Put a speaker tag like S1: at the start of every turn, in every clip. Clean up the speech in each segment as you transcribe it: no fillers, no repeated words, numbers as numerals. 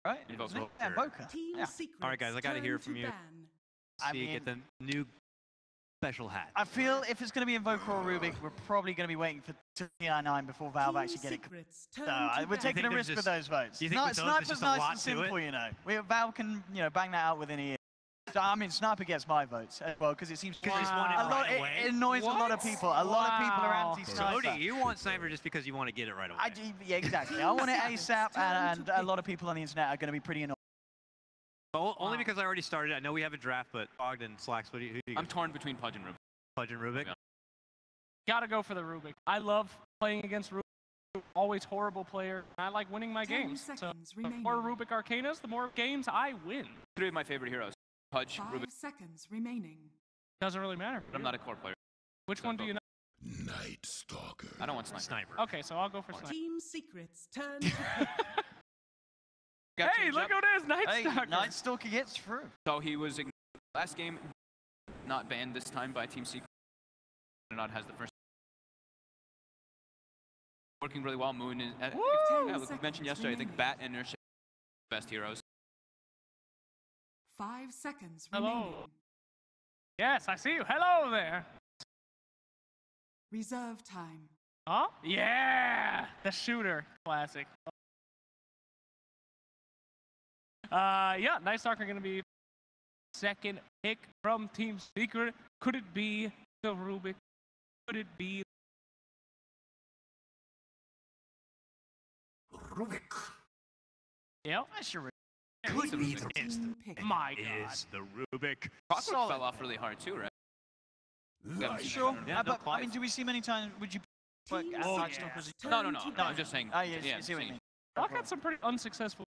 S1: right?
S2: Invoker.
S1: Yeah, Invoker.
S3: Team
S1: Yeah.
S3: secrets.
S4: All right, guys, I gotta hear from you.
S1: I
S4: See, get the new special hat.
S1: I feel if it's going to be Invoker or Rubik, we're probably going to be waiting for 299 before Valve actually get it. So we're taking a risk with those votes.
S4: You think with those,
S1: Sniper's
S4: just a
S1: nice
S4: lot
S1: and
S4: to
S1: simple,
S4: it?
S1: you know. Valve can, bang that out within a year. So, I mean, Sniper gets my votes as well because it seems
S4: Because he's won it right away.
S1: It annoys a lot of people. A lot of people are anti-Sniper.
S4: Cody, you want Sniper just because you want to get it right away.
S1: Yeah, exactly. I want it ASAP, and a lot of people on the internet are going to be pretty annoyed.
S4: Only because I already started. I know we have a draft, but Ogden, Slacks, who do you
S2: I'm torn between Pudge and Rubik.
S4: Pudge and Rubik?
S2: Yeah.
S5: Gotta go for the Rubik. I love playing against Rubik. Always horrible player. I like winning my games. So the more Rubik Arcanas, the more games I win.
S2: 3 of my favorite heroes. Pudge,
S3: 5
S2: Rubik.
S3: seconds remaining.
S5: Doesn't really matter.
S2: But I'm not a core player.
S5: Which one do you know?
S6: Night Stalker.
S2: I don't want Sniper.
S5: Okay, so I'll go for Sniper.
S3: Team secrets turn.
S5: Hey, look who it is, Night Stalker.
S1: Night Stalker gets through.
S2: So he was last game, not banned this time by Team Secret. Not has the first. Working really well. Moon is. Like we mentioned yesterday, I think Bat and Nurse are best heroes.
S3: 5 seconds
S5: Hello.
S3: remaining.
S5: Yes, I see you. Hello there.
S3: Reserve time.
S5: Huh? Yeah, the shooter, classic. Yeah, Night Stalker gonna be second pick from Team Secret. Could it be the Rubik? Could it be
S6: Rubik.
S5: Yep.
S1: That's your
S4: Could be the
S3: Team pick.
S5: My God.
S4: is the Rubik.
S2: Clockwork fell off really hard too, right?
S1: Sure.
S4: Yeah,
S1: But I mean, do we see many times? Would you put
S3: Team
S1: Night
S3: secrets
S1: Stalkers?
S2: No.
S3: turn
S2: I'm just saying.
S1: Oh, yeah, I see what you
S2: saying.
S1: mean.
S5: I've had some pretty unsuccessful.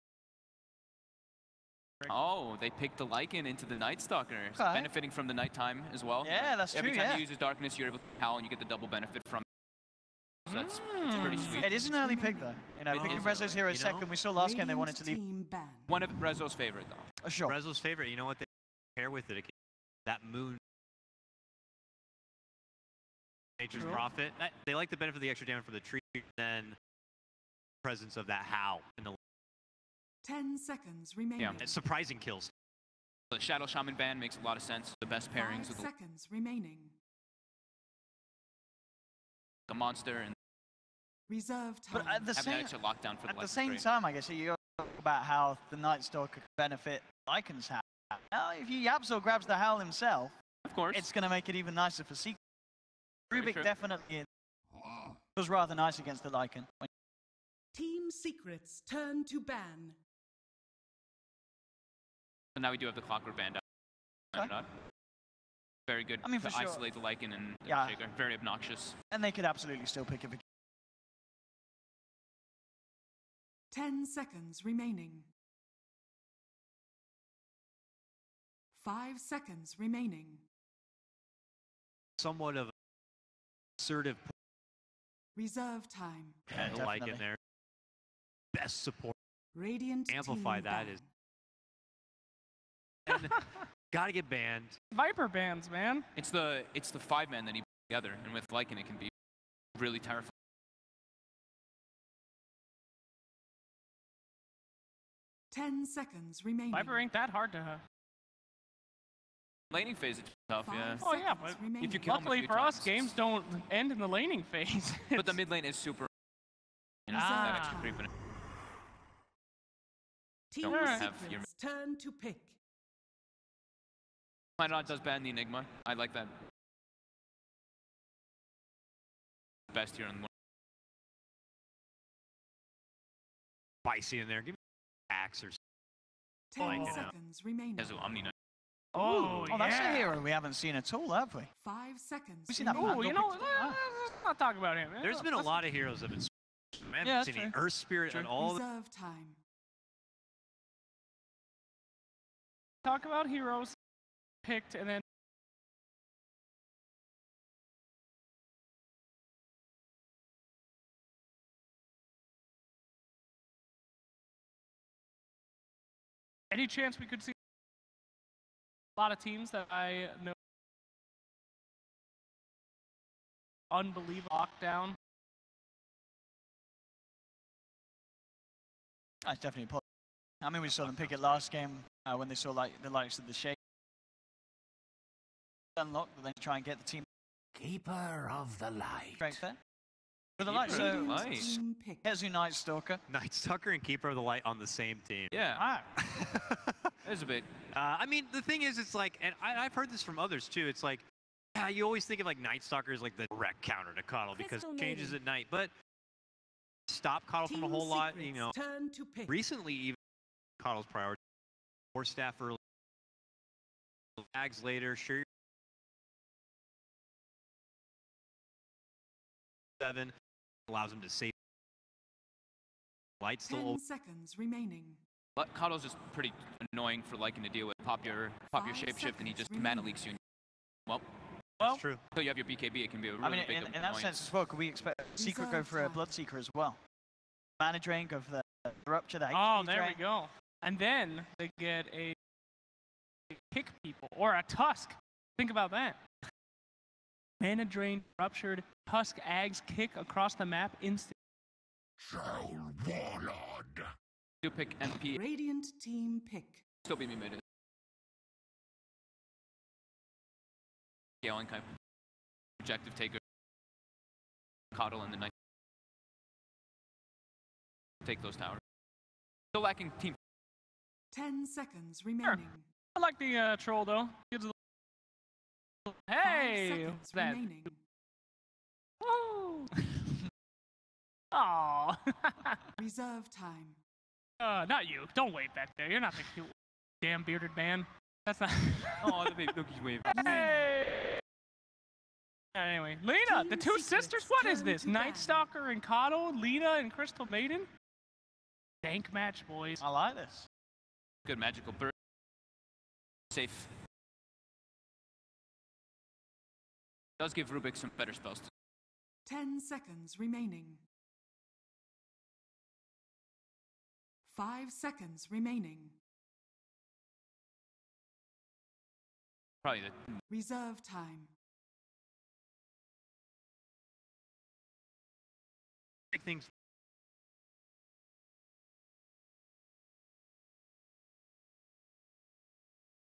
S2: Oh, they picked the Lycan into the Night Stalker, so
S1: Okay.
S2: benefiting from the nighttime as well.
S1: Yeah, that's
S2: Every
S1: true,
S2: time
S1: yeah.
S2: he uses darkness, you're able to howl and you get the double benefit from it. So that's pretty sweet.
S1: It is an early pick, though. Picking
S2: is
S1: Rezo's hero second. We saw last game they wanted to leave.
S3: Team ban.
S2: One of Rezo's favorite, though.
S1: Sure.
S4: Rezo's favorite. You know what they pair with it? That Moon. Nature's Prophet. They like the benefit of the extra damage for the tree, then presence of that howl in the
S3: 10 seconds remaining.
S2: Yeah.
S4: and surprising kills.
S2: The Shadow Shaman band makes a lot of sense. The best
S3: 5
S2: pairings with
S3: seconds remaining.
S2: the monster and
S3: Reserve time.
S1: But at the
S2: having
S1: same,
S2: that extra lockdown for the
S1: at the
S2: Lycan
S1: same
S2: trade.
S1: time, I guess you talk about how the Night Stalker could benefit Lycan's howl. Now, if Yapzor grabs the howl himself,
S2: Of course.
S1: it's going to make it even nicer for Secret.
S2: Very
S1: Rubik
S2: true.
S1: definitely was rather nice against the Lycan.
S3: Team secrets turn to ban.
S2: So now we do have the Clockwork band out.
S1: Okay.
S2: Not. Very good
S1: I mean,
S2: to
S1: for sure.
S2: isolate the Lycan and the
S1: Yeah.
S2: Shaker. Very obnoxious.
S1: And they could absolutely still pick it.
S3: 10 seconds remaining. 5 seconds remaining.
S4: Somewhat of an assertive
S3: Reserve time.
S4: I like in
S1: definitely.
S4: there. Best support.
S3: Radiant
S4: Amplify
S3: team
S4: that
S3: ban.
S4: is- And gotta get banned.
S5: Viper bands, man.
S2: It's the 5-man that he put together, and with Lycan it can be really terrifying.
S3: 10 seconds remaining.
S5: Viper ain't that hard to have.
S2: Laning phase is tough,
S3: 5
S2: yeah.
S5: Oh, yeah,
S3: seconds
S5: but
S3: remaining.
S2: if you kill him a
S5: Luckily
S2: few
S5: for us,
S2: times.
S5: games don't end in the laning phase.
S2: But the mid lane is super. You know,
S5: Ah.
S2: that extra creep in it.
S3: Team
S2: Don't have
S3: secrets
S2: your-
S3: turn to pick.
S2: Minot does ban the Enigma. I like that. Best here in the morning.
S4: Spicy in there. Give me axe or
S3: 10
S4: like it.
S3: seconds remaining.
S2: Has Omni Knight.
S5: Oh,
S1: Oh, that's a
S5: yeah.
S1: hero we haven't seen at all, have we?
S3: 5 seconds
S1: We've seen that
S3: remaining.
S5: Oh, you know, let's not talk about him.
S4: There's been a lot of heroes that have been. I haven't
S5: Yeah,
S4: seen
S5: that's
S4: any
S5: true.
S4: Earth Spirit and all the
S3: Reserve time.
S5: Talk about heroes picked and then any chance we could see a lot of teams that I know unbelievable lockdown?
S1: That's definitely possible. I mean, we saw them pick it last game when they saw like the likes of the Shake unlock, but then try and get the team.
S6: Keeper of the light.
S1: Straight there. With the light, so
S2: Nice.
S1: Kezu Night Stalker.
S4: Night Stalker and Keeper of the Light on the same team.
S2: Yeah.
S1: Ah.
S2: There's a bit.
S4: I mean, the thing is, it's like, and I've heard this from others too. It's like, you always think of like Night Stalker as like the direct counter to Coddle because it changes at night. But stop Coddle from a whole lot. You know, recently even Coddle's priority. More staff early, bags later. Sure. 7 allows him to save. Light still.
S3: 10 seconds remaining.
S2: But Coddle's just pretty annoying for liking to deal with. Pop your shapeshift and he just mana leaks you. Well,
S4: That's true.
S2: So you have your BKB, it can be a really
S1: I mean,
S2: big
S1: in that sense as well, could we expect Secret go for a Bloodseeker as well? Mana drain, go for the Rupture, that
S5: Oh,
S1: HP
S5: there
S1: drain.
S5: we go. And then they get a kick people or a Tusk. Think about that. Mana drain, ruptured, Tusk, Ags, kick across the map instant.
S6: Soul Warlord.
S2: Do pick MP.
S3: Radiant team pick.
S2: Still beat me mid. Scaling kind of objective taker. Coddle in the night. Take those towers. Still lacking team.
S3: 10 seconds remaining.
S5: I like the troll though. Gives a hey,
S3: 5 seconds
S5: what's that?
S3: remaining.
S5: Woo! Aw.
S3: Reserve time.
S5: Not you. Don't wave back there. You're not the cute damn bearded man. That's not.
S2: Oh, the baby Loki's wave.
S5: Hey. Anyway, Lena, the two
S3: Team
S5: sisters.
S3: Secrets
S5: What is
S3: turn
S5: this?
S3: to
S5: Night
S3: battle.
S5: Stalker and Coddle, Lena and Crystal Maiden. Dank match, boys.
S1: I like this.
S2: Good magical burst. Safe. Does give Rubik some better spells.
S3: 10 seconds remaining. 5 seconds remaining.
S2: Probably the
S3: Reserve time.
S4: Big things.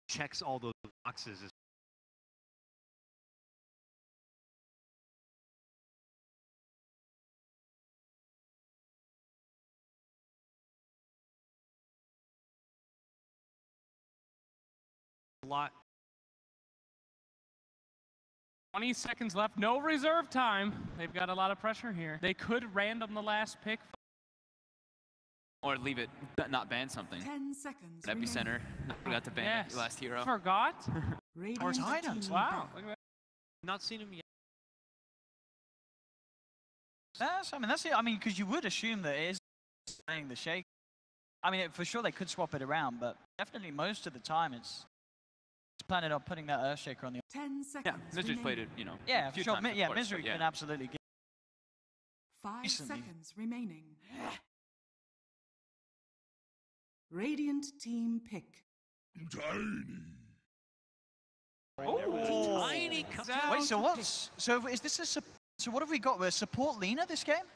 S4: Checks all those boxes. A lot.
S5: 20 seconds left. No reserve time. They've got a lot of pressure here. They could random the last pick.
S2: or leave it, not ban something.
S3: 10 seconds
S2: Epicenter. Forgot to ban
S5: Yes.
S2: the last hero.
S5: Forgot?
S3: Radiant
S1: Titans.
S3: team
S5: Wow.
S3: back.
S5: Look at that.
S4: Not seen him yet.
S1: That's it. I mean, because you would assume that it is playing the shake. I mean, for sure they could swap it around, but definitely most of the time it's planning on putting that Earthshaker on the.
S3: 10
S2: Yeah,
S3: seconds.
S2: Misery's played it,
S3: remaining.
S2: a
S1: Yeah, for
S2: few
S1: sure.
S2: times, of
S1: Yeah,
S2: course, but
S1: Misery
S2: yeah.
S1: can absolutely get.
S3: 5
S1: recently.
S3: seconds remaining. Radiant team pick.
S6: Tiny.
S1: Oh,
S4: Tiny
S1: wait. So what's? So is this a? So what have we got? We're support Lena this game.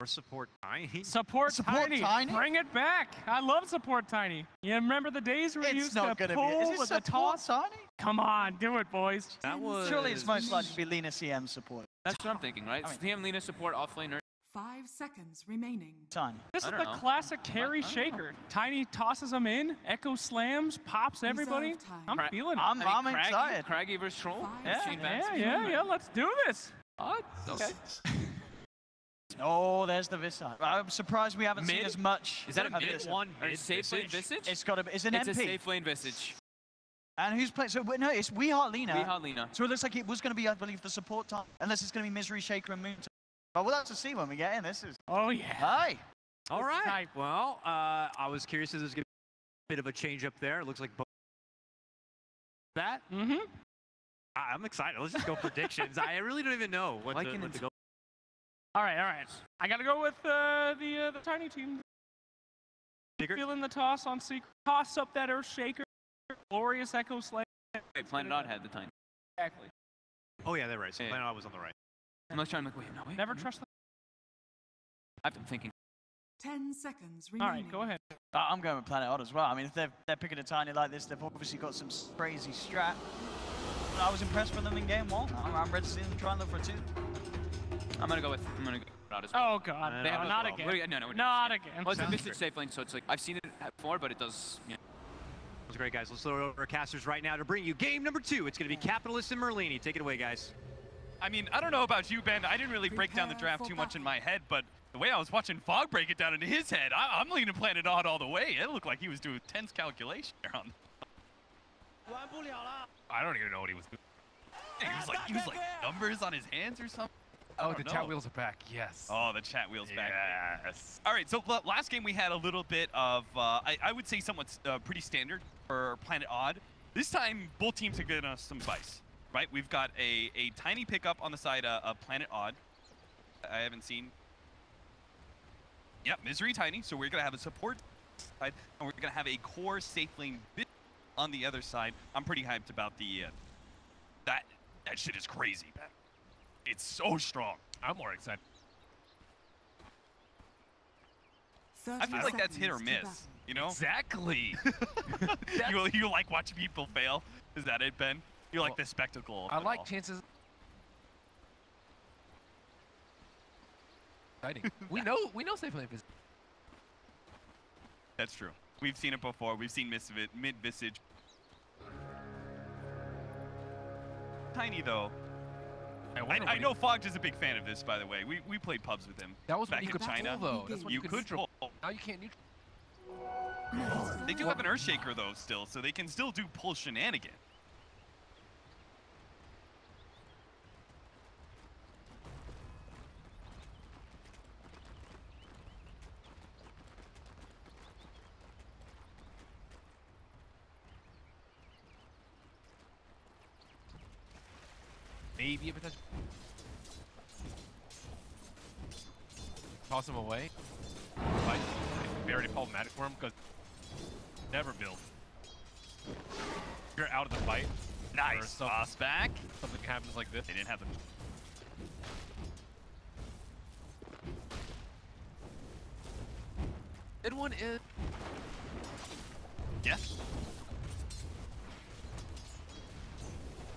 S4: Or support Tiny.
S5: Support Tiny.
S1: Tiny?
S5: Bring it back. I love support Tiny. You remember the days where you
S1: It's
S5: used
S1: not
S5: to
S1: gonna
S5: pull
S1: be. Is it
S5: with a
S1: support
S5: toss?
S1: Tiny?
S5: Come on, do it, boys.
S4: That was.
S1: Surely it's most likely to be Lena CM support.
S2: That's what I'm thinking, right?
S1: I mean-
S2: CM Lena support offlaner.
S3: 5 seconds remaining.
S1: Tiny.
S5: This
S2: I
S5: is
S2: don't
S5: the
S2: know.
S5: classic carry
S2: I don't
S5: shaker. Tiny tosses them in, Echo slams, pops everybody.
S3: Reserve time.
S5: I'm feeling it.
S1: I'm excited.
S2: Craggy versus Troll.
S3: 5
S1: Yeah.
S3: seconds
S5: Yeah,
S3: remaining.
S5: yeah, let's do this.
S2: Oh, okay.
S1: Oh, there's the Visage. I'm surprised we haven't seen
S2: Mid?
S1: as much.
S2: Is that a
S1: of
S2: mid
S1: this.
S4: One
S2: Or
S4: mid
S2: safe lane
S4: Visage.
S2: Visage?
S1: It's got to be. It's an
S2: It's a
S1: MP.
S2: safe lane Visage.
S1: And who's playing? So no, it's We Heart Lena.
S2: We have Lena.
S1: So it looks like it was going to be, I believe, the support time, unless it's going to be Misery Shaker and Moon. But we'll have to see when we get in. This is.
S5: Oh, yeah.
S1: Hi.
S4: All right.
S5: Type.
S4: Well, I was curious if there's going to be a bit of a change up there. It looks like both. That
S5: Mm-hmm.
S4: I'm excited. Let's just go predictions. I really don't even know what
S2: Liking
S4: to
S2: it.
S4: go.
S5: All right. I got to go with the Tiny team.
S4: Secret?
S5: Feeling the toss on Secret. Toss up that Earth Shaker. Glorious Echo Slam.
S2: Wait, Planet Odd had the time.
S5: Exactly.
S4: Oh yeah, they're right. So
S2: Yeah.
S4: Planet Odd was on the right.
S2: I'm not trying to wait, no, wait.
S5: Never trust them.
S2: I've been thinking.
S3: 10 seconds
S5: All
S3: remaining.
S5: right, go ahead.
S1: I'm going with Planet Odd as well. I mean, if they're picking a tiny like this, they've obviously got some crazy strat. I was impressed with them in game 1. I'm ready to see them try and look for a 2.
S2: I'm gonna go with Odd as well.
S5: Oh god,
S4: No,
S5: no,
S4: no,
S5: not
S4: no,
S5: again.
S2: No,
S5: Not again.
S2: Well, it's a
S4: Sounds
S2: Visage
S4: great.
S2: safe lane, so it's like I've seen it before, but it does. Yeah.
S4: That's great, guys. Let's throw it over to casters right now to bring you game number 2. It's going to be Capitalist and Merlini. Take it away, guys.
S7: I mean, I don't know about you, Ben. I didn't really break down the
S3: Prepare
S7: draft
S3: for
S7: too much in
S3: battle.
S7: my head, but the way I was watching Fog break it down into his head, I'm leaning Planet Odd all the way. It looked like he was doing tense calculation there on.
S8: I don't even know what he was doing.
S7: He was like numbers on his hands or something. I
S8: Oh,
S7: don't
S8: the
S7: know.
S8: chat wheels are back. Yes.
S7: Oh, the chat wheels back.
S8: Yes.
S7: All right, so last game we had a little bit of, I would say somewhat pretty standard for Planet Odd. This time, both teams have given us some advice, right? We've got a tiny pickup on the side of Planet Odd. I haven't seen. Yep, Misery Tiny, so we're going to have a support side, and we're going to have a core safe lane bit on the other side. I'm pretty hyped about the, that shit is crazy, man. It's so strong.
S8: I'm more excited.
S3: 30
S7: I feel like that's hit or
S3: seconds to
S7: miss,
S3: battle.
S7: you know?
S8: Exactly.
S7: You like watching people fail? Is that it, Ben? You like
S8: Well,
S7: the spectacle of
S8: I
S7: it
S8: like
S7: all.
S8: chances. Exciting. we know safe lane is.
S7: That's true. We've seen it before. We've seen mid-visage. Tiny, though. I know Fogg is a big fan of this, by the way. We played pubs with him.
S8: That was
S7: back
S8: when you
S7: in
S8: could
S7: China.
S8: pull, though. That's when
S7: You
S8: you
S7: could
S8: neutral.
S7: pull.
S8: Now you can't neutral.
S7: They do have an Earthshaker, though, still, so they can still do pull shenanigans.
S8: Maybe a potential. Toss him away. Fight. Very problematic for him because never build. You're out of the fight.
S7: Nice.
S8: Some-
S7: Toss back.
S8: Something happens like this.
S7: They didn't have them.
S8: Good one is.
S7: Yes.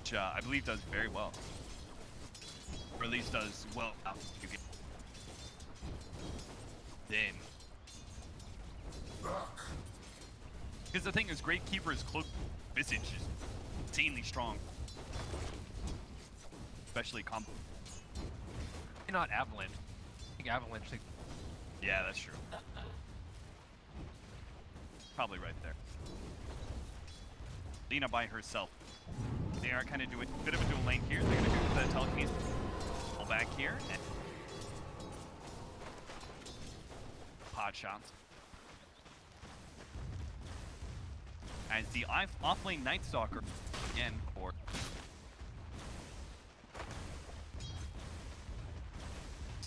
S7: Which I believe does very well. Or at least does well. You get then. Because the thing is, Great Keeper's cloak visage is insanely strong. Especially combo.
S8: Not Avalanche. I think Avalanche takes.
S7: Yeah, that's true. Probably right there. Lena by herself. They are kind of doing a bit of a dual lane here. They're going to do the telekinesis. Pull back here. And pot shots. As the off-lane Night Stalker again for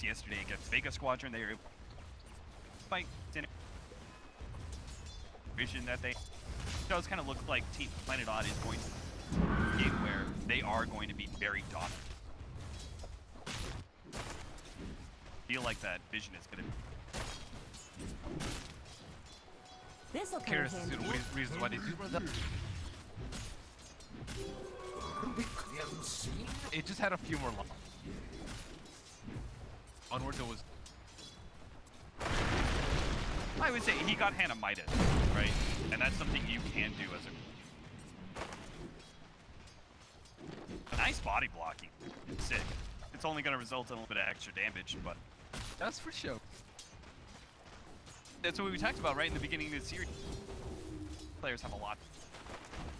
S7: yesterday against Vega Squadron. They were able to fight vision that they does kind of look like Team Planet Odd is going to be where they are going to be very dominant. Feel like that vision is going to.
S9: This'll come
S8: Curious to
S9: handy.
S8: see the reasons why they do that. It just had a few more lines. Onwards it was.
S7: I would say he got Hannah Midas, right? And that's something you can do as a nice body blocking. Sick. It's only going to result in a little bit of extra damage, but
S8: That's for sure.
S7: that's what we talked about right in the beginning of the series. Players have a lot.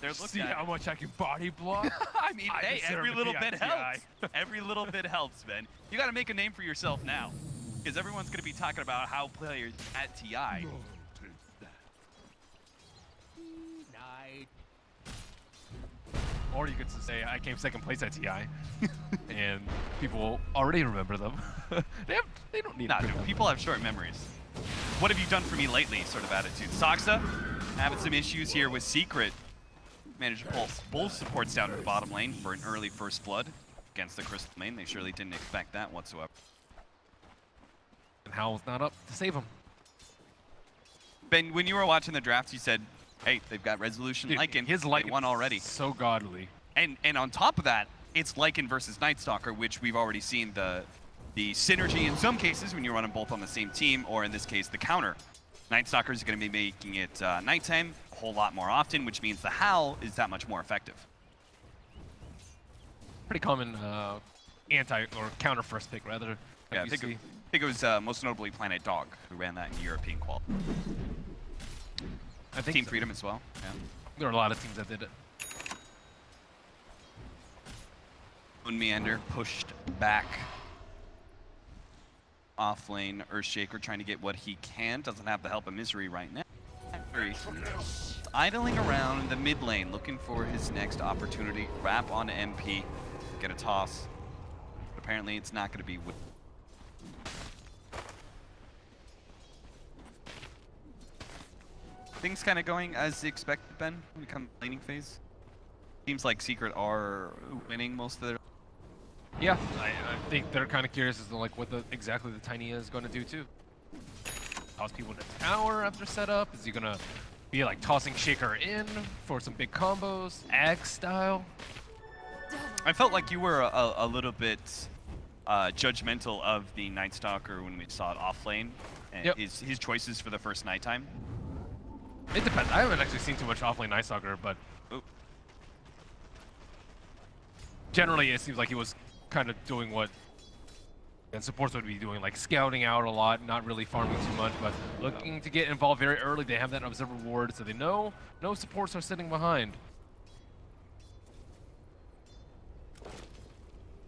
S7: They're looking
S8: See
S7: at
S8: how much I can body block?
S7: I mean,
S8: I
S7: hey,
S8: deserve
S7: every
S8: a
S7: little bit
S8: PITI.
S7: helps. Every little bit helps, man. You got to make a name for yourself now, because everyone's going to be talking about how players at TI.
S8: Or you could say I came second place at TI, and people already remember them. they don't need.
S7: Nah,
S8: to
S7: dude, people have short memories. What have you done for me lately? Sort of attitude. Saksa having some issues here with Secret. Managed to pull both supports down to the bottom lane for an early first blood against the Crystal main. They surely didn't expect that whatsoever.
S8: And Howell's not up to save him.
S7: Ben, when you were watching the drafts, you said, hey, they've got Resolution
S8: Dude,
S7: Lycan.
S8: his Lycan
S7: They won already.
S8: So godly.
S7: And on top of that, it's Lycan versus Night Stalker, which we've already seen the synergy in some cases when you're running both on the same team, or in this case, the counter. Night Stalker is going to be making it nighttime a whole lot more often, which means the Howl is that much more effective.
S8: Pretty common anti or counter first pick rather.
S7: Yeah, I think it was most notably Planet Dog who ran that in European qual.
S8: I think
S7: Team
S8: so.
S7: Freedom as well. Yeah.
S8: There are a lot of teams that did it.
S7: Moon Meander pushed back. Off lane, Earthshaker trying to get what he can. Doesn't have the help of Misery right now. Idling around in the mid lane, looking for his next opportunity. Wrap on MP, get a toss. But apparently it's not going to be. Things kind of going as expected, Ben, when we come to laning phase. Seems like Secret are winning most of their.
S8: Yeah, I think they're kind of curious as to like what exactly the Tiny is going to do too. Toss people to tower after setup. Is he going to be like tossing Shaker in for some big combos, Ag style?
S7: I felt like you were a little bit judgmental of the Night Stalker when we saw it off lane and
S8: Yep.
S7: his choices for the first nighttime.
S8: It depends. I haven't actually seen too much off lane Night Stalker, but generally it seems like he was kind of doing what and supports would be doing, like scouting out a lot, not really farming too much, but looking to get involved very early. They have that observer ward, so they know no supports are sitting behind.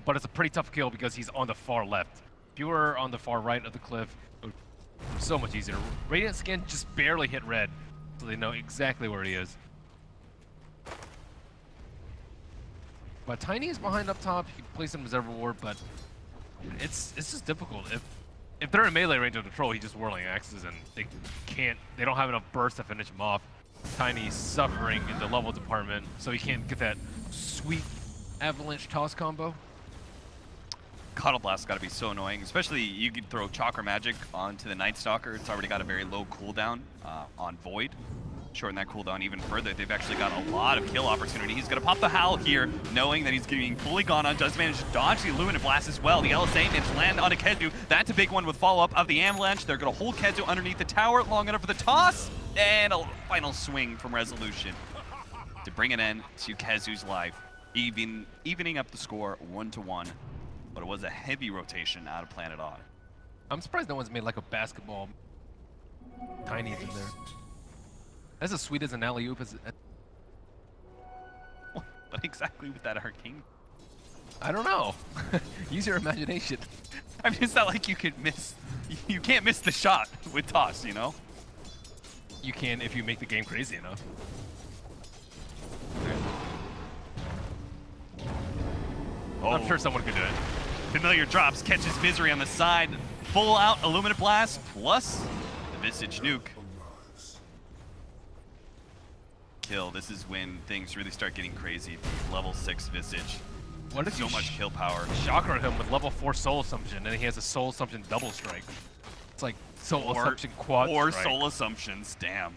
S8: But it's a pretty tough kill because he's on the far left. If you were on the far right of the cliff, it would be so much easier. Radiant Skin just barely hit red, so they know exactly where he is. But Tiny is behind up top. He can place an observer ward, but it's just difficult. If they're in melee range of the troll, he's just whirling axes and they don't have enough burst to finish him off. Tiny's suffering in the level department, so he can't get that sweet avalanche toss combo.
S7: Cuddle Blast's got to be so annoying, especially you could throw Chakra Magic onto the Night Stalker. It's already got a very low cooldown on Void. Shorten that cooldown even further. They've actually got a lot of kill opportunity. He's going to pop the Howl here, knowing that he's getting fully gone on. Does manage to dodge the Luminant Blast as well. The LSA managed to land on a Kezu. That's a big one with follow-up of the Avalanche. They're going to hold Kezu underneath the tower long enough for the toss. And a final swing from Resolution to bring an end to Kezu's life. Evening up the score 1-1. But it was a heavy rotation out of Planet Odd.
S8: I'm surprised no one's made like a basketball Tiny's in there. That's as sweet as an alley-oop as...
S7: What exactly with that arcane?
S8: I don't know. Use your imagination.
S7: I mean, it's not like you could miss... You can't miss the shot with toss, you know?
S8: You can if you make the game crazy enough.
S7: Oh.
S8: I'm sure someone could do it.
S7: Familiar drops, catches Misery on the side. Full out Illuminate Blast plus the Visage Nuke. Kill. This is when things really start getting crazy. Level 6 Visage.
S8: What if
S7: so
S8: you
S7: much kill power?
S8: Chakra him with level 4 Soul Assumption, and he has a Soul Assumption double strike. It's like Soul Assumption quad
S7: or
S8: strike.
S7: Soul Assumptions, damn.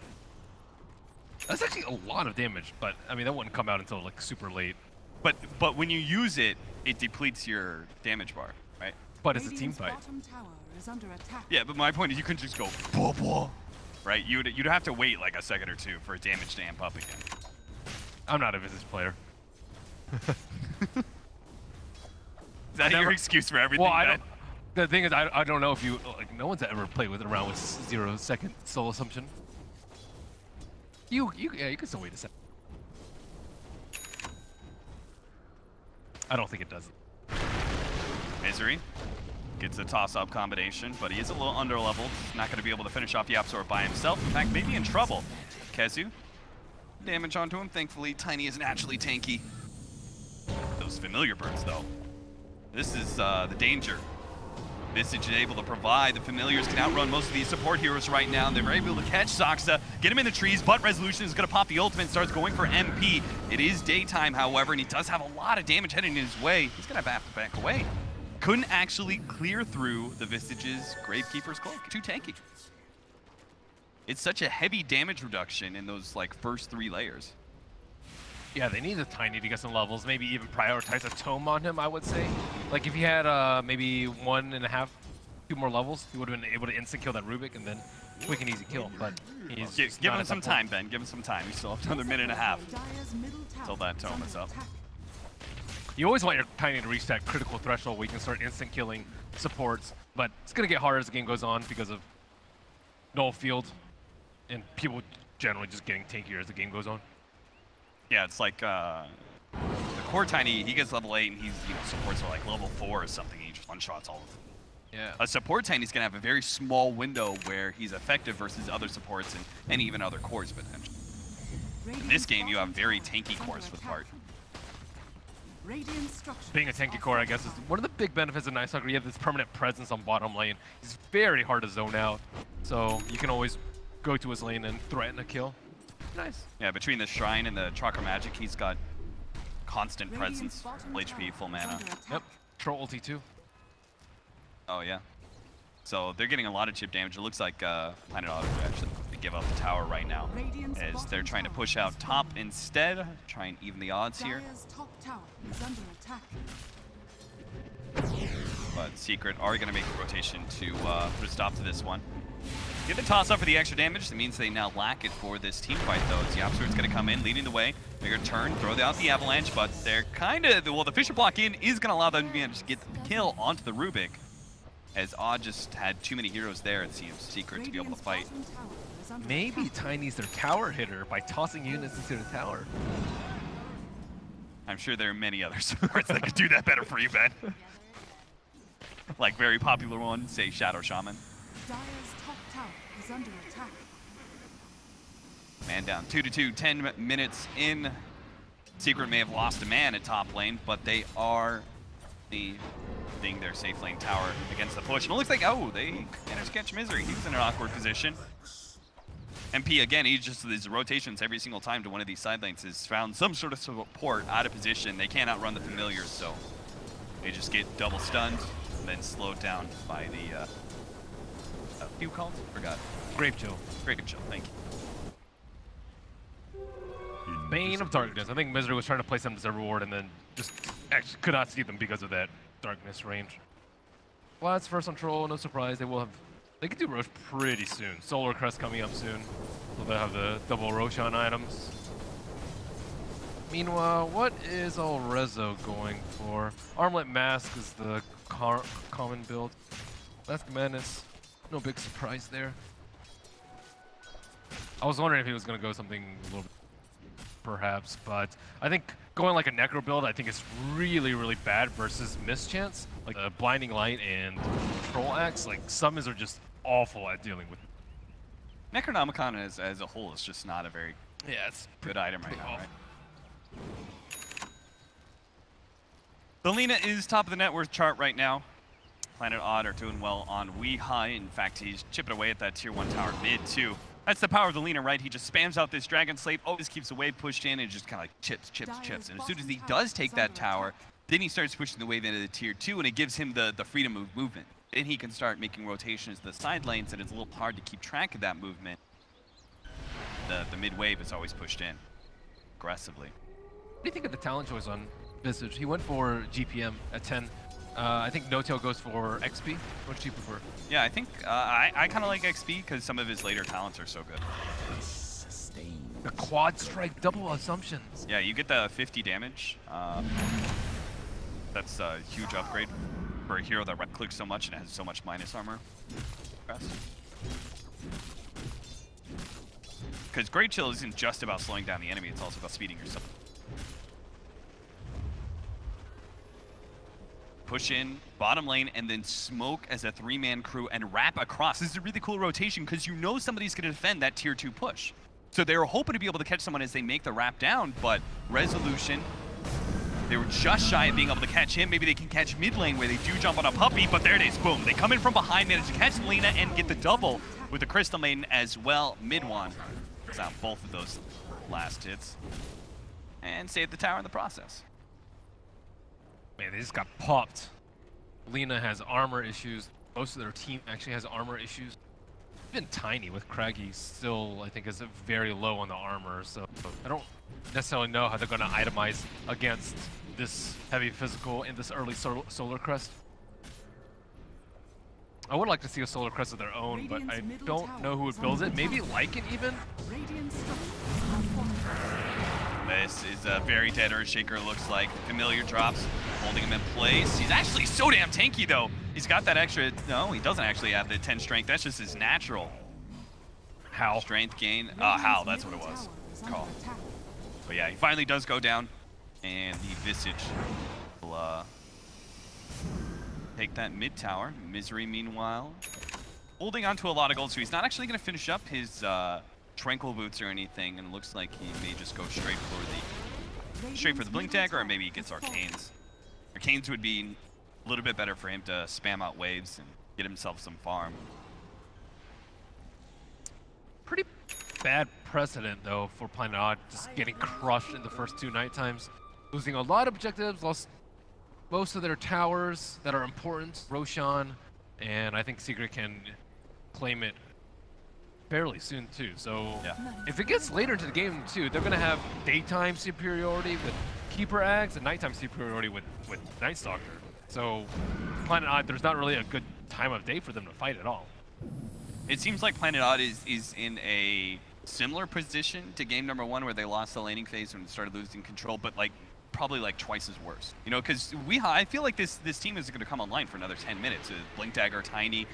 S8: That's actually a lot of damage, but I mean that wouldn't come out until like super late.
S7: But when you use it, it depletes your damage bar, right?
S8: But it's a team fight.
S3: Bottom tower is under attack.
S7: Yeah, but my point is you couldn't just go blah, blah, right? You'd have to wait like a second or two for damage to amp up again.
S8: I'm not a Visage player.
S7: Is that your excuse for everything?
S8: Well, I
S7: Ben?
S8: don't. The thing is, I don't know if you like. No one's ever played with it around with 0-second Soul Assumption. Yeah, you can still wait a second. I don't think it does it.
S7: Misery gets a toss-up combination, but he is a little under-leveled. Not going to be able to finish off the Absorb by himself. In fact, maybe in trouble. Kezu, damage onto him. Thankfully, Tiny is naturally tanky. Those familiar birds, though. This is the danger. Visage is able to provide. The familiars can outrun most of these support heroes right now. They're able to catch Saksa, get him in the trees, but Resolution is going to pop the ultimate, starts going for MP. It is daytime, however, and he does have a lot of damage heading in his way. He's going to have to back away. Couldn't actually clear through the Visage's Gravekeeper's Cloak. Too tanky. it's such a heavy damage reduction in those like first 3 layers.
S8: Yeah, they need a Tiny to get some levels. Maybe even prioritize a Tome on him, I would say. Like if he had maybe 1.5, 2 more levels, he would have been able to instant kill that Rubik and then quick and easy kill. But he's
S7: give him some time, Ben. Give him some time. We still have another minute and a half until that Tome is up.
S8: You always want your Tiny to reach that critical threshold where you can start instant killing supports, but it's going to get harder as the game goes on because of null field and people generally just getting tankier as the game goes on.
S7: Yeah, it's like the core Tiny, he gets level 8 and he's, supports are like level 4 or something, he just one-shots all of them.
S8: Yeah.
S7: A support Tiny's going to have a very small window where he's effective versus other supports and even other cores potentially. In this game, you have very tanky cores for the part.
S8: Being a tanky core, I guess, is one of the big benefits of Night Stalker. You have this permanent presence on bottom lane. It's very hard to zone out, so you can always go to his lane and threaten a kill. Nice.
S7: Yeah, between the Shrine and the Chakra Magic, he's got constant presence, full HP, full mana.
S8: Yep, Troll ulti too.
S7: Oh, yeah. So they're getting a lot of chip damage. It looks like Planet Auto would actually give up the tower right now, as they're trying to push out top instead, try and even the odds here. But Secret are going to make a rotation to put a stop to this one. Get the toss up for the extra damage. That means they now lack it for this team fight, though. As the Absolute's going to come in, leading the way. They're going to turn, throw out the Avalanche, but they're kind of, well, the Fisher block in is going to allow them to get the kill onto the Rubik, as Odd just had too many heroes there, it seems, Secret to be able to fight.
S8: Maybe Tiny's their tower hitter by tossing units into the tower.
S7: I'm sure there are many other supports that could do that better for you, Ben. Like very popular ones, say Shadow Shaman. Man down 2-2, 10 minutes in. Secret may have lost a man at top lane, but they are being their safe lane tower against the push. And it looks like, oh, they managed to catch Misery. He was in an awkward position. MP, again, he just, these rotations every single time to one of these side lanes has found some sort of support out of position. They can't outrun the familiars, so they just get double stunned and then slowed down by the, what do you call it? Forgot.
S8: Grave Chill.
S7: Grave Chill, thank you.
S8: Bane of Darkness. I think Misery was trying to place them as a reward and then just actually could not see them because of that darkness range. Vlad's first on Troll, no surprise. They could do Rosh pretty soon. Solar Crest coming up soon. So they'll have the double Roshan items. Meanwhile, what is Alrezo going for? Armlet Mask is the common build. Mask Madness, no big surprise there. I was wondering if he was going to go something a little bit perhaps, but I think going like a Necro build, I think it's really, really bad versus Mischance. Like the Blinding Light and Troll Axe, like summons are just awful at dealing with.
S7: Necronomicon as a whole is just not a very good item right now, right? The Lina is top of the net worth chart right now. Planet Odd are doing well on Weehigh. In fact, he's chipping away at that tier 1 tower mid too. That's the power of the Lina, right? He just spams out this Dragon Slave, always keeps the wave pushed in, and just kind of like chips. And as soon as he does take that tower, then he starts pushing the wave into the tier 2, and it gives him the freedom of movement. Then he can start making rotations to the side lanes, and it's a little hard to keep track of that movement. The mid wave is always pushed in aggressively.
S8: What do you think of the talent choice on Visage? He went for GPM at 10. I think No-Tail goes for XP. What do you prefer?
S7: Yeah, I think I kind of like XP because some of his later talents are so good.
S8: The quad strike, double assumptions.
S7: Yeah, you get the 50 damage. That's a huge upgrade for a hero that right-clicks so much and has so much minus armor. Because Great Chill isn't just about slowing down the enemy, it's also about speeding yourself. Push in, bottom lane, and then smoke as a 3-man crew and wrap across. This is a really cool rotation because you know somebody's going to defend that tier 2 push. So they were hoping to be able to catch someone as they make the wrap down, but Resolution, they were just shy of being able to catch him. Maybe they can catch mid lane where they do jump on a puppy, but there it is, boom. They come in from behind, manage to catch Lina and get the double with the Crystal Maiden as well. Mid one. Down both of those last hits and save the tower in the process.
S8: Man, they just got popped. Lina has armor issues. Most of their team actually has armor issues. even Tiny with Craggy still, I think, is very low on the armor. So I don't necessarily know how they're going to itemize against this heavy physical in this early Solar Crest. I would like to see a Solar Crest of their own, but I don't know who would build it. Maybe Lycan even?
S7: This is a very dead Earthshaker, looks like. Familiar drops, holding him in place. He's actually so damn tanky, though. He's got that extra... No, he doesn't actually have the 10 strength. That's just his natural.
S8: How?
S7: Strength gain. How, that's what it was. Call. But yeah, he finally does go down. And the Visage will take that mid tower. Misery, meanwhile, holding on to a lot of gold, so he's not actually going to finish up his Tranquil Boots or anything, and it looks like he may just go straight for the Blink Dagger, or maybe he gets Arcanes. Arcanes would be a little bit better for him to spam out waves and get himself some farm.
S8: Pretty bad precedent, though, for Planet Odd, just getting crushed in the first 2 night times. Losing a lot of objectives, lost most of their towers that are important, Roshan, and I think Secret can claim it fairly soon too. So yeah. If it gets later into the game too, they're gonna have daytime superiority with Keeper Ags and nighttime superiority with Night Stalker. So Planet Odd, there's not really a good time of day for them to fight at all.
S7: It seems like Planet Odd is in a similar position to game number 1, where they lost the laning phase when they started losing control, but like probably like twice as worse. You know, because I feel like this team is going to come online for another 10 minutes. Blink Dagger, Tiny,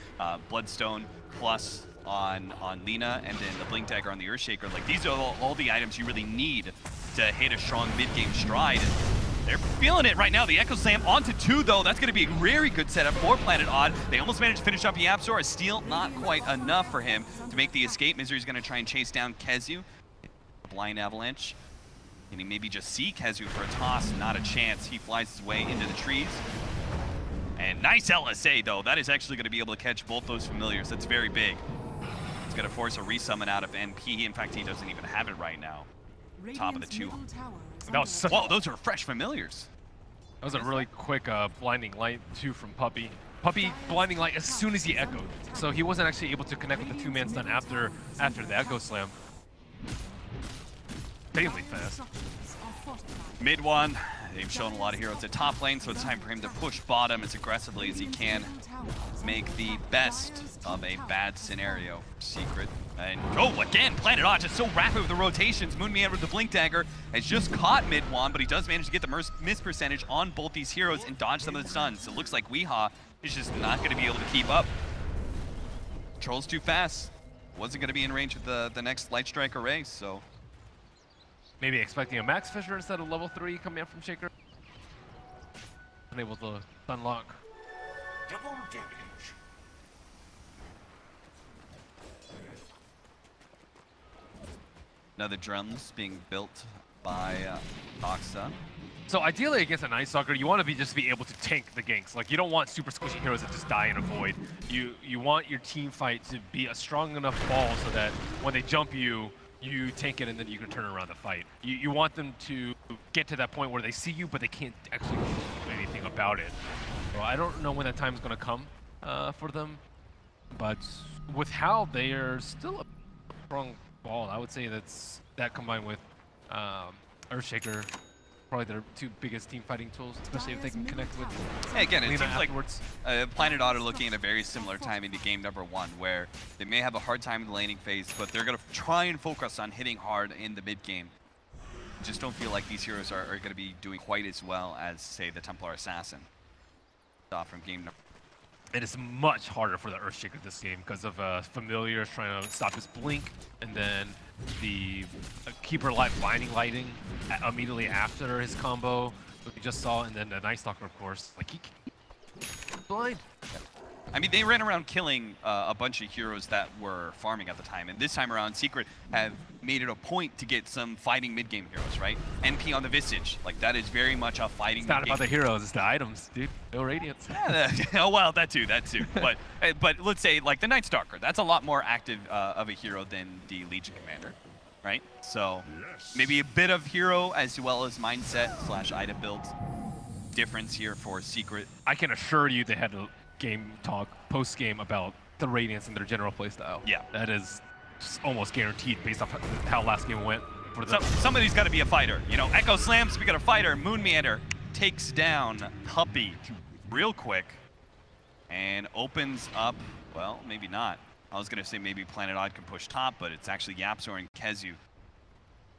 S7: Bloodstone, plus on Lina, and then the Blink Dagger on the Earthshaker. Like, these are all the items you really need to hit a strong mid-game stride. And they're feeling it right now. The Echo Slam onto 2, though. That's going to be a very good setup for Planet Odd. They almost managed to finish up Yapzor. A steal, not quite enough for him to make the escape. Misery's going to try and chase down Kezu. Blind Avalanche. Can he maybe just see Kezu for a toss? Not a chance. He flies his way into the trees. And nice LSA, though. That is actually going to be able to catch both those familiars. That's very big. It's going to force a resummon out of NP. In fact, he doesn't even have it right now. Top of the 2.
S8: That was such
S7: Whoa, those are fresh familiars.
S8: That was a really quick Blinding Light, too, from Puppey. Puppey Blinding Light as soon as he echoed. So he wasn't actually able to connect with the 2-man stun after the Echo Slam. Insanely fast.
S7: Mid 1, they've shown a lot of heroes at top lane, so it's time for him to push bottom as aggressively as he can. Make the best of a bad scenario for Secret. And again, Planet Odd just so rapid with the rotations. Moonman with the Blink Dagger has just caught mid 1, but he does manage to get the miss percentage on both these heroes and dodge some of the stuns. So it looks like Weehaw is just not going to be able to keep up. Controls too fast. Wasn't going to be in range of the next Light Strike array, so...
S8: Maybe expecting a Max Fisher instead of level 3 coming up from Shaker. Unable to unlock.
S6: Double damage.
S7: Another drums being built by Oxa.
S8: So ideally against a Night Stalker, you want to just be able to tank the ganks. Like, you don't want super squishy heroes that just die in a void. You want your team fight to be a strong enough ball so that when they jump you tank it and then you can turn around the fight. You want them to get to that point where they see you, but they can't actually do anything about it. So I don't know when that time is going to come for them, but with how they are still a strong ball, I would say that combined with Earthshaker, probably their 2 biggest team fighting tools, especially if they can connect with
S7: again, it
S8: Lina
S7: seems
S8: afterwards.
S7: Like Planet Odd are looking at a very similar time into game number 1, where they may have a hard time in the laning phase, but they're going to try and focus on hitting hard in the mid game. Just don't feel like these heroes are going to be doing quite as well as, say, the Templar Assassin. Off from game number.
S8: It is much harder for the Earthshaker this game because of Familiars trying to stop his blink, and then the Keeper Light Blinding Lighting immediately after his combo that we just saw, and then the Night Stalker, of course. Like, he blind.
S7: I mean, they ran around killing a bunch of heroes that were farming at the time, and this time around, Secret have made it a point to get some fighting mid-game heroes, right? NP on the Visage, like, that is very much a fighting
S8: It's not about the heroes, it's the items, dude. No Radiance.
S7: Yeah, oh, well, that too. But let's say, like, the Night Stalker, that's a lot more active of a hero than the Legion Commander, right? So, maybe a bit of hero as well as mindset / item build difference here for Secret.
S8: I can assure you they had a game talk post-game about the Radiance and their general playstyle.
S7: Yeah.
S8: That is just almost guaranteed based off how last game went. For the
S7: Somebody's got to be a fighter. You know, Echo slams, we got a fighter. Moon Meander takes down Puppey real quick and opens up, well, maybe not. I was going to say maybe Planet Odd can push top, but it's actually Yapzor and Kezu.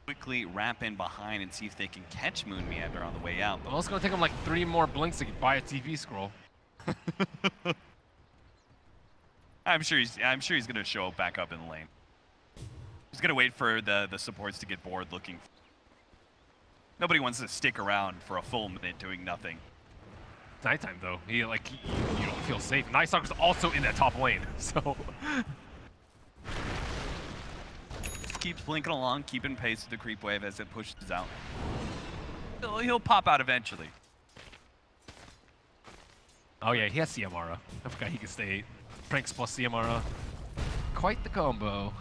S7: Quickly wrap in behind and see if they can catch Moon Meander on the way out.
S8: Well, it's going to take him like 3 more blinks to buy a TV scroll.
S7: I'm sure he's going to show back up in the lane. He's going to wait for the supports to get bored looking. Nobody wants to stick around for a full minute doing nothing.
S8: It's nighttime though. You don't feel safe. Night Stalker's also in that top lane, so.
S7: Keeps blinking along, keeping pace with the creep wave as it pushes out. He'll pop out eventually.
S8: Oh yeah, he has CMRA. I forgot he could stay Pranks plus CMRA. Quite the combo.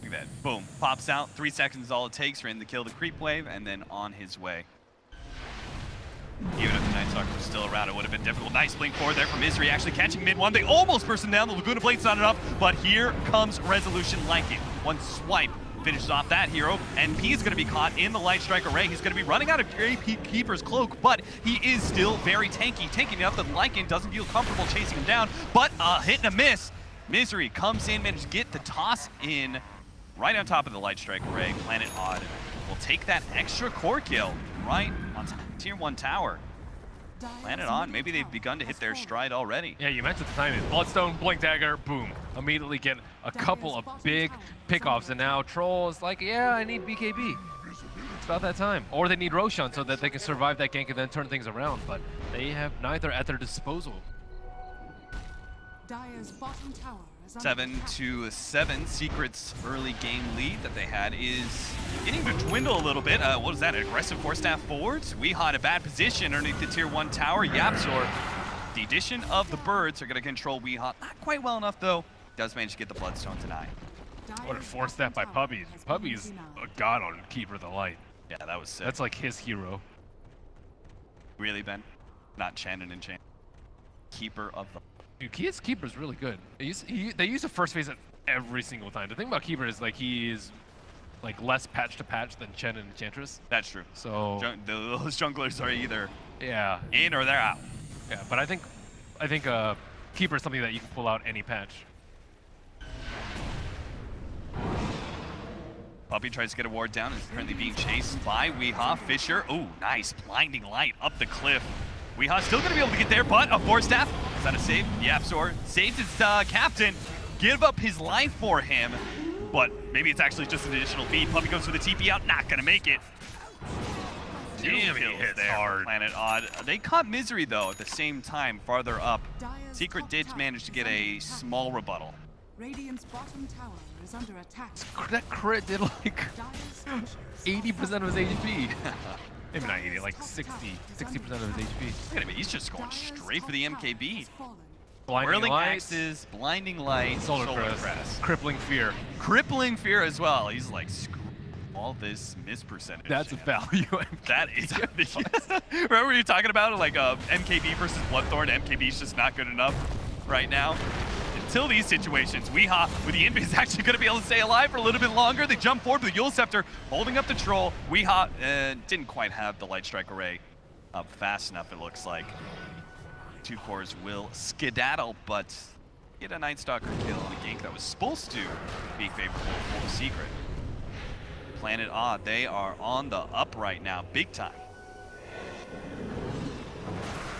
S7: Look at that. Boom. Pops out. 3 seconds is all it takes for him to kill the creep wave, and then on his way. Even if the Night Stalker was still around, it would have been difficult. Nice blink forward there from Misery, actually catching mid one. They almost burst him down. The Laguna Blade's not enough, but here comes Resolution like it. One swipe finishes off that hero, and P is going to be caught in the Light Strike array. He's going to be running out of AP Keeper's cloak, but he is still very tanky. Tanky enough that Lycan doesn't feel comfortable chasing him down, but a hit and a miss. Misery comes in, manages to get the toss in right on top of the Light Strike array. Planet Odd will take that extra core kill right on Tier 1 tower. Planet Odd, maybe they've begun to hit their stride already.
S8: Yeah, you mentioned the timing. Bloodstone, Blink Dagger, boom. Immediately get a couple of big pickoffs, and now Troll is like, yeah, I need BKB. It's about that time. Or they need Roshan so that they can survive that gank and then turn things around, but they have neither at their disposal.
S3: Dire's bottom tower is
S7: 7-7. Secret's early game lead that they had is beginning to dwindle a little bit. What is that? Aggressive 4-staff forwards? Weehaw in a bad position underneath the Tier 1 tower. Yapzor, the addition of the birds are going to control Weehaw. Not quite well enough, though. Does manage to get the Bloodstone tonight.
S8: What a 4-staff by Puppey. Puppey's a god on Keeper of the Light.
S7: Yeah, that was sick.
S8: That's like his hero.
S7: Really, Ben? Not Shannon and Shannon. Keeper of the...
S8: Dude, Keeper's really good. They use the first phase every single time. The thing about Keeper is like he is like less patch to patch than Chen and Enchantress.
S7: That's true.
S8: So
S7: those junglers are either
S8: in
S7: or they're out.
S8: Yeah, but I think Keeper is something that you can pull out any patch.
S7: Puppey tries to get a ward down and is currently being chased by Weehaw. Fisher, oh, nice. Blinding light up the cliff. Weehaw still going to be able to get there, but a 4-staff. Is that a save? Yapzor saved his captain. Give up his life for him, but maybe it's actually just an additional feed. Puppey goes for the TP out, not going to make it. Damn, he hit there hard. Planet Odd. They caught Misery, though, at the same time, farther up. Secret did manage to get a small rebuttal.
S3: Radiant's bottom tower is under attack.
S8: That crit did like 80% of his HP. Maybe not 80, like 60% of his HP.
S7: Look at him, he's just going straight for the MKB.
S8: Blinding light,
S7: axes, blinding light,
S8: solar crest, crippling fear.
S7: Crippling fear as well. He's like, screw all this miss percentage.
S8: That's a value.
S7: That is. Remember you talking about like MKB versus Bloodthorn? MKB's just not good enough right now. Until these situations, Weehaw with the invis is actually going to be able to stay alive for a little bit longer. They jump forward with the Yule Scepter, holding up the Troll. Weehaw didn't quite have the Light Strike array up fast enough, it looks like. 2 cores will skedaddle, but get a Night Stalker kill on a gank that was supposed to be favorable for the Secret. Planet Odd, they are on the up right now, big time.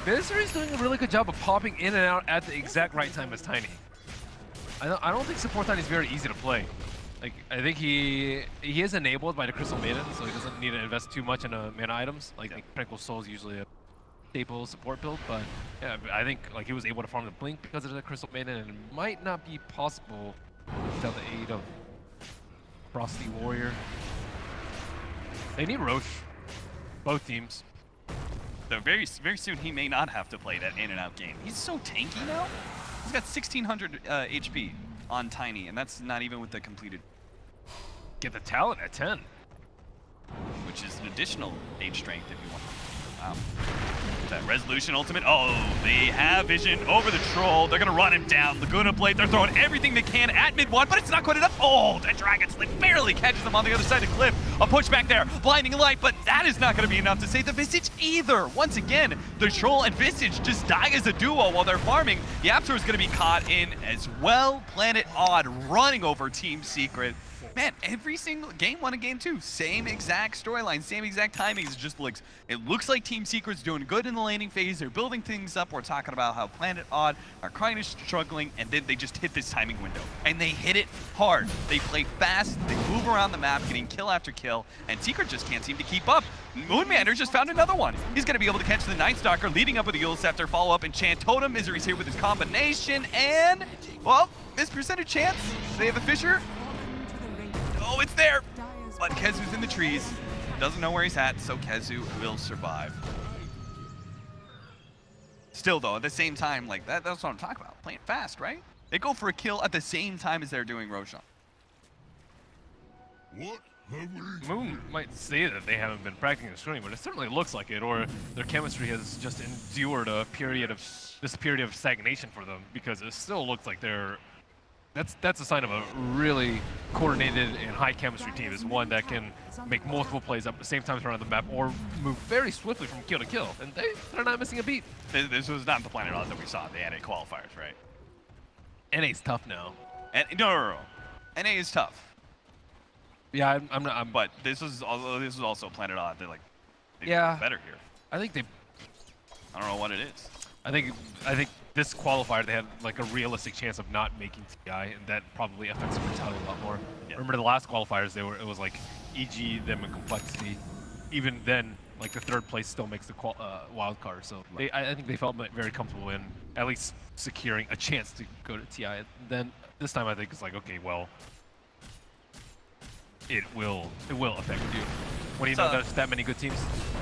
S8: Misery's doing a really good job of popping in and out at the exact right time as Tiny. I don't think support Tiny is very easy to play. Like, I think he is enabled by the Crystal Maiden, so he doesn't need to invest too much in mana items. Like Tranquil Soul is usually a staple support build, but yeah, I think like he was able to farm the Blink because of the Crystal Maiden, and it might not be possible without the aid of Frosty Warrior. They need Roche, both teams.
S7: So very soon he may not have to play that in and out game. He's so tanky now. He's got 1600 HP on Tiny, and that's not even with the completed.
S8: Get the talent at 10.
S7: Which is an additional 8 strength if you want. Wow. That Resolution ultimate. Oh, they have vision over the troll. They're going to run him down. Laguna Blade, they're throwing everything they can at mid one, but it's not quite enough. Oh, the Dragon Slip barely catches them on the other side of the cliff. A push back there. Blinding light, but that is not going to be enough to save the Visage either. Once again, the troll and Visage just die as a duo while they're farming. Yapzor is going to be caught in as well. Planet Odd running over Team Secret. Man, every single game 1 and game 2, same exact storyline, same exact timings. It looks like Team Secret's doing good in the laning phase. They're building things up. We're talking about how Planet Odd are kind of struggling, and then they just hit this timing window. And they hit it hard. They play fast, they move around the map, getting kill after kill, and Secret just can't seem to keep up. Moonmander just found another one. He's going to be able to catch the Night Stalker, leading up with the Eul Scepter, follow up Enchant Totem. Misery's here with his combination, and, well, this percentage chance. They have a Fissure. Oh, it's there! But Kezu's in the trees. Doesn't know where he's at, so Kezu will survive. Still, though, at the same time, like, that's what I'm talking about. Playing fast, right? They go for a kill at the same time as they're doing Roshan.
S8: Moon might say that they haven't been practicing the shooting, but it certainly looks like it, or their chemistry has just endured this period of stagnation for them, because it still looks like they're... That's a sign of a really coordinated and high chemistry team, is one that can make multiple plays at the same time around the map or move very swiftly from kill to kill, and they're not missing a beat.
S7: This was not the Planet Odd that we saw at the NA qualifiers, right?
S8: NA's tough now.
S7: No. NA is tough.
S8: Yeah, I'm not.
S7: But this is also Planet Odd. They
S8: yeah,
S7: better here.
S8: I think they.
S7: I don't know what it is.
S8: I think this qualifier they had like a realistic chance of not making TI, and that probably affects the mentality a lot more. Yeah. Remember the last qualifiers, it was like EG them in complexity. Even then, like the 3rd place still makes the wild card. So I think they felt very comfortable in at least securing a chance to go to TI. Then this time I think it's like, okay, well, it will affect you. When you know there's that many good teams.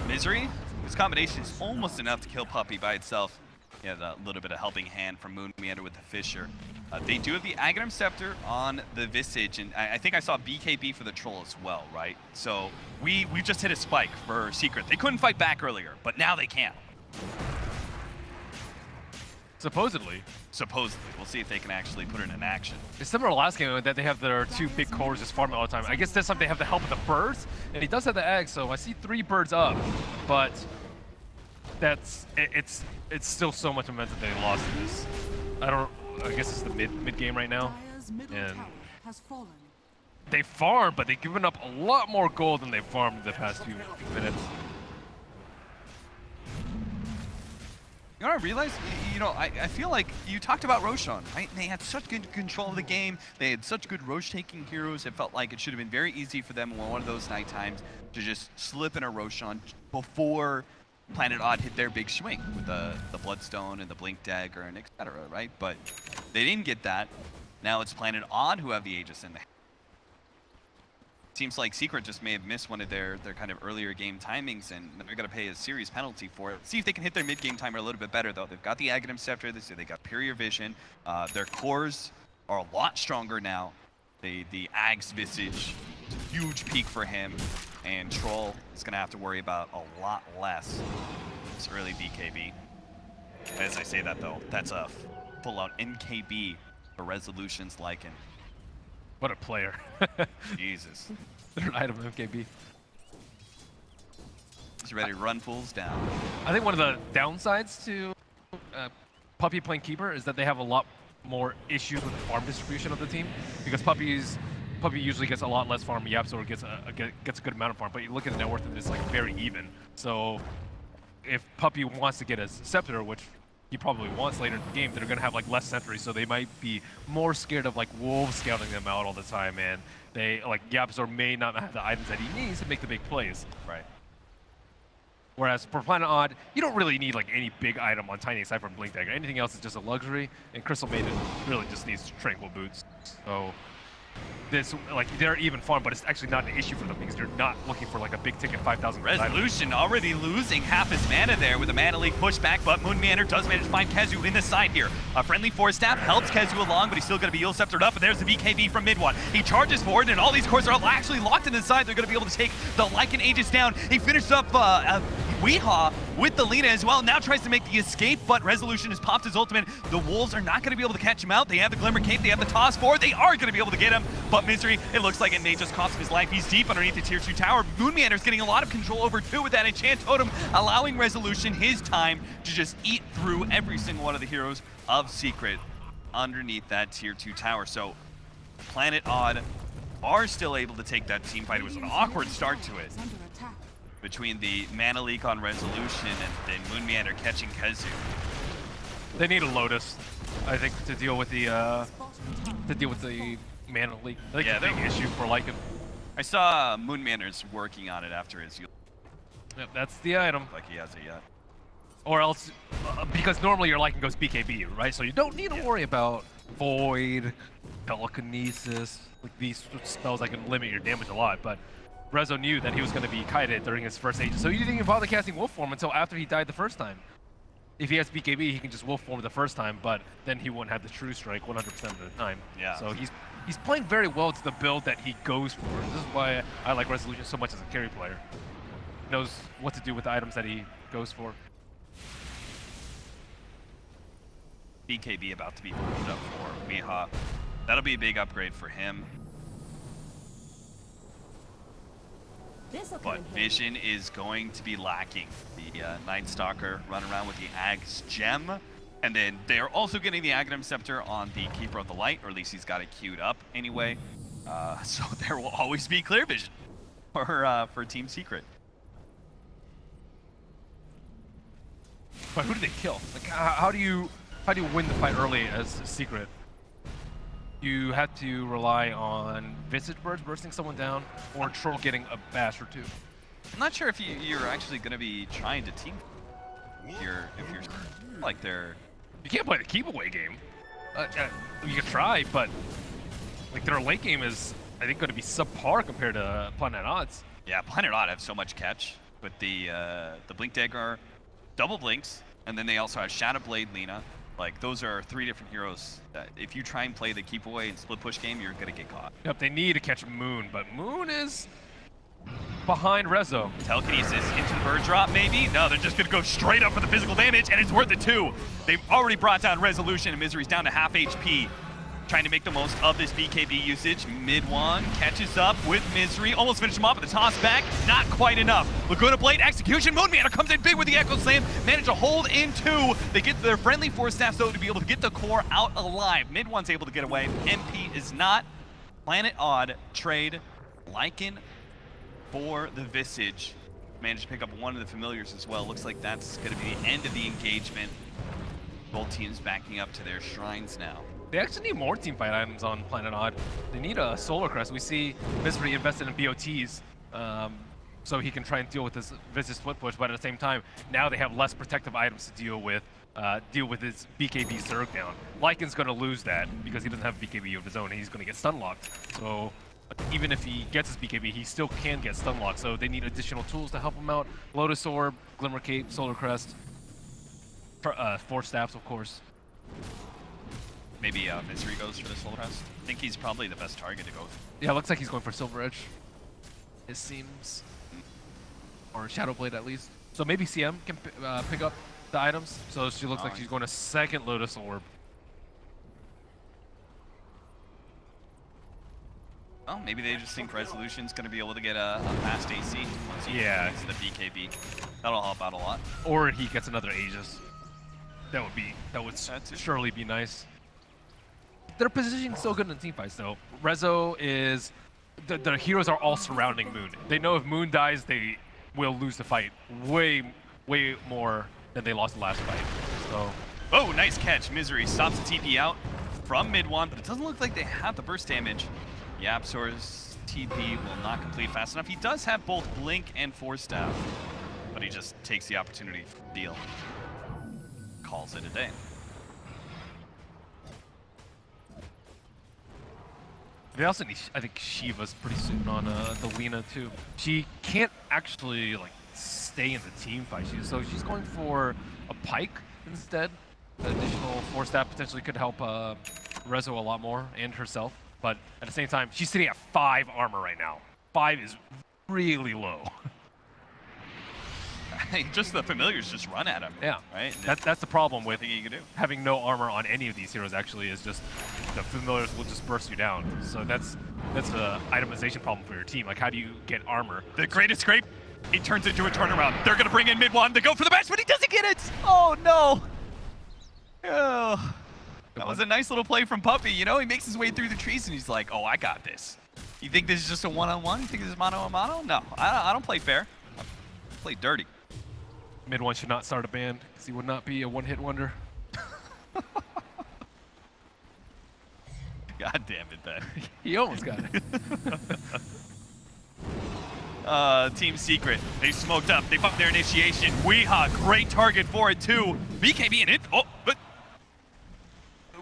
S7: Misery, this combination is almost enough to kill Puppey by itself. He had a little bit of helping hand from Moonmeander with the Fissure. They do have the Aghanim Scepter on the Visage, and I think I saw BKB for the Troll as well, right? So we just hit a spike for Secret. They couldn't fight back earlier, but now they can.
S8: Supposedly.
S7: We'll see if they can actually put it in action.
S8: It's similar to last game that they have their 2 big cores just farming all the time. I guess this time they have the help of the birds, and he does have the egg, so I see 3 birds up, but it's still so much momentum they lost in this. I guess it's the mid game right now, and they farm, but they've given up a lot more gold than they've farmed the past few minutes.
S7: You know what I realized? You know, I feel like you talked about Roshan, right? They had such good control of the game. They had such good Rosh-taking heroes. It felt like it should have been very easy for them on one of those night times to just slip in a Roshan before Planet Odd hit their big swing with the Bloodstone and the Blink Dagger and etc., right? But they didn't get that. Now it's Planet Odd who have the Aegis in the hand. Seems like Secret just may have missed one of their kind of earlier game timings, and they're going to pay a serious penalty for it. See if they can hit their mid-game timer a little bit better, though. They've got the Aghanim Scepter. They got Superior Vision. Their cores are a lot stronger now. The Ag's Visage, huge peak for him, and Troll is going to have to worry about a lot less this early BKB. As I say that, though, that's a full-out NKB for Resolution's Lycan.
S8: What a player.
S7: Jesus.
S8: Third item MKB.
S7: He's ready to run fools down.
S8: I think one of the downsides to Puppey playing Keeper is that they have a lot more issues with the farm distribution of the team, because Puppey usually gets a lot less farm. Yapzor gets a good amount of farm, but you look at the net worth and it's like very even. So if Puppey wants to get a Scepter, which he probably wants later in the game, they're going to have like less sentries, so they might be more scared of like Wolves scouting them out all the time, and they like Yapzor may not have the items that he needs to make the big plays.
S7: Right.
S8: Whereas for Planet Odd, you don't really need like any big item on Tiny aside from Blink Dagger. Anything else is just a luxury, and Crystal Maiden really just needs Tranquil Boots. So this, like, they're even farm, but it's actually not an issue for them because they're not looking for like a big ticket 5,000.
S7: Resolution already losing half his mana there with a Mana Leak pushback, but Moonmeander does manage to find Kezu in the side here. A friendly Force Staff helps Kezu along, but he's still going to be Eul Sceptered up, and there's the BKB from mid one. He charges forward, and all these cores are actually locked in the side. They're going to be able to take the Lycan Aegis down. He finished up Weehaw, with the Lina as well. Now tries to make the escape, but Resolution has popped his ultimate. The Wolves are not going to be able to catch him out. They have the Glimmer Cape, they have the Toss 4. They are going to be able to get him, but Misery, it looks like it may just cost him his life. He's deep underneath the tier 2 tower. Moonmeander's getting a lot of control over 2 with that enchant totem, allowing Resolution his time to just eat through every single one of the heroes of Secret underneath that tier 2 tower. So Planet Odd are still able to take that team fight. It was an awkward start to it between the Mana Leak on Resolution and then Moonmeander catching Kazu.
S8: They need a Lotus, I think, to deal with the Mana Leak. I think
S7: Yeah,
S8: it's a big issue for Lycan.
S7: I saw Moonmeander's working on it after his
S8: Yep, that's the item.
S7: like he has it yet.
S8: Or else, because normally your Lycan goes BKB, right? So you don't need to worry about Void, Telekinesis, like these spells that can limit your damage a lot. But Rezo knew that he was going to be kited during his first Aegis, so he didn't even bother casting Wolf Form until after he died the first time. If he has BKB, he can just Wolf Form the first time, but then he won't have the True Strike 100% of the time.
S7: Yeah.
S8: So he's playing very well to the build that he goes for. This is why I like Resolution so much as a carry player. He knows what to do with the items that he goes for.
S7: BKB about to be moved up for Weehaw. That'll be a big upgrade for him. But vision is going to be lacking. The Night Stalker run around with the Ag's Gem. And then they're also getting the Aghanim Scepter on the Keeper of the Light, or at least he's got it queued up anyway. So there will always be clear vision for Team Secret.
S8: But who do they kill? Like, how do you win the fight early as a Secret? You have to rely on Visage Birds bursting someone down, or Troll getting a bash or 2.
S7: I'm not sure if you're actually going to be trying to team. If you're like they're.
S8: You can't play the keep away game. You can try, but like their late game is, I think, going to be subpar compared to Planet Odds.
S7: Yeah, Planet Odd have so much catch with the Blink Dagger, double blinks, and then they also have Shadow Blade Lina. Like, those are 3 different heroes that if you try and play the keep away and split push game, you're going to get caught.
S8: Yep, they need to catch Moon, but Moon is behind Rezo.
S7: Telekinesis into the bird drop, maybe? No, they're just going to go straight up for the physical damage, and it's worth it too. They've already brought down Resolution, and Misery's down to half HP. Trying to make the most of this BKB usage. Mid-1 catches up with Misery. Almost finished him off with a toss back. Not quite enough. Laguna Blade execution. Moonmeander comes in big with the Echo Slam. Manage to hold in 2. They get their friendly Force Staffs, though, to be able to get the core out alive. Mid-1's able to get away. MP is not. Planet Odd trade Lycan for the Visage. Managed to pick up one of the familiars as well. Looks like that's going to be the end of the engagement. Both teams backing up to their shrines now.
S8: They actually need more teamfight items on Planet Odd. They need a Solar Crest. We see Misery invested in BOTs, so he can try and deal with this Visage split push, but at the same time, now they have less protective items to deal with his BKB Zerg down. Lycan's going to lose that because he doesn't have BKB of his own, and he's going to get stun locked. So even if he gets his BKB, he still can get stun locked, so they need additional tools to help him out. Lotus Orb, Glimmer Cape, Solar Crest, Force Staffs, of course.
S7: Maybe Misery goes for the Solar Crest. I think he's probably the best target to go with.
S8: Yeah, it looks like he's going for Silver Edge. It seems. Or Shadow Blade at least. So maybe CM can pick up the items. So she looks like she's going to second Lotus Orb.
S7: Well, maybe they just think Resolution's going to be able to get a fast AC once he gets the BKB. That'll help out a lot.
S8: Or he gets another Aegis. That would surely be nice. Their positioning is so good in the teamfights, though. Rezo is... The heroes are all surrounding Moon. They know if Moon dies, they will lose the fight way more than they lost the last fight. So...
S7: Oh, nice catch. Misery stops the TP out from mid-1, but it doesn't look like they have the burst damage. Yapsor's TP will not complete fast enough. He does have both Blink and Force Staff, but he just takes the opportunity to deal. Calls it a day.
S8: They also need, I think, Shiva's pretty soon on the Lina too. She can't actually like stay in the team fight, so she's going for a Pike instead. The additional Force Staff potentially could help Rezo a lot more and herself, but at the same time, she's sitting at 5 armor right now. 5 is really low.
S7: just the familiars just run at him.
S8: Yeah.
S7: Right?
S8: That's the problem with
S7: Nothing you can do.
S8: having no armor on any of these heroes. Actually, is just the familiars will just burst you down. So that's a itemization problem for your team. Like, how do you get armor?
S7: The greatest scrape, he turns into a turnaround. They're gonna bring in mid one. They go for the bash, but he doesn't get it. Oh no. Oh. That was a nice little play from Puppy. You know, he makes his way through the trees and he's like, oh, I got this. You think this is just a one-on-one? You think this is mano-a-mano? No, I don't play fair. I play dirty.
S8: Mid one should not start a band because he would not be a one-hit wonder.
S7: God damn it, Ben.
S8: He almost got it.
S7: Team Secret, they smoked up. They fucked their initiation. Weehaw, great target for it too. BKB and it. Oh, but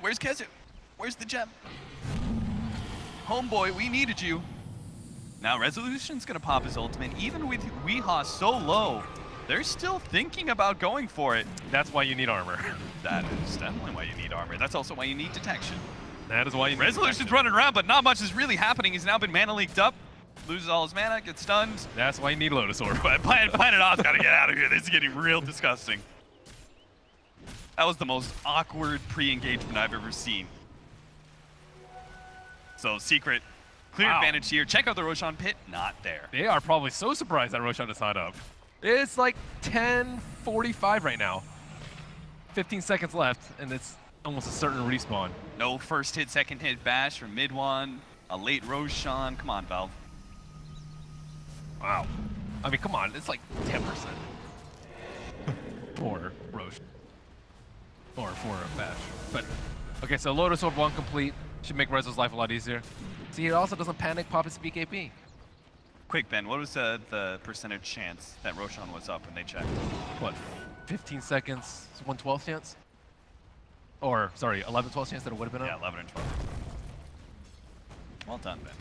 S7: where's Kezu? Where's the gem? Homeboy, we needed you. Now Resolution's gonna pop his ultimate. Even with Weehaw so low, they're still thinking about going for it.
S8: That's why you need armor.
S7: That is definitely why you need armor. That's also why you need detection.
S8: That is why you need
S7: Resolution's running around, but not much is really happening. He's now been mana leaked up. Loses all his mana, gets stunned.
S8: That's why you need Lotus Orb.
S7: But Planet Oz gotta get out of here. This is getting real disgusting. That was the most awkward pre-engagement I've ever seen. So Secret, clear advantage here. Check out the Roshan pit, not there.
S8: They are probably so surprised that Roshan is not up. It's like 10:45 right now. 15 seconds left, and it's almost a certain respawn.
S7: No first hit, second hit bash from mid one. A late Roshan. Come on, Valve.
S8: Wow. I mean, come on, it's like 10%. For Roshan. Or for a bash. But, okay, so Lotus Orb 1 complete. Should make Rezo's life a lot easier. See, he also doesn't panic pop his BKB.
S7: Quick, Ben, what was the percentage chance that Roshan was up when they checked?
S8: What, 15 seconds, 1/12 chance? Or, sorry, 11/12 chance that it would have been up?
S7: Yeah, 11 and 12. Well done, Ben.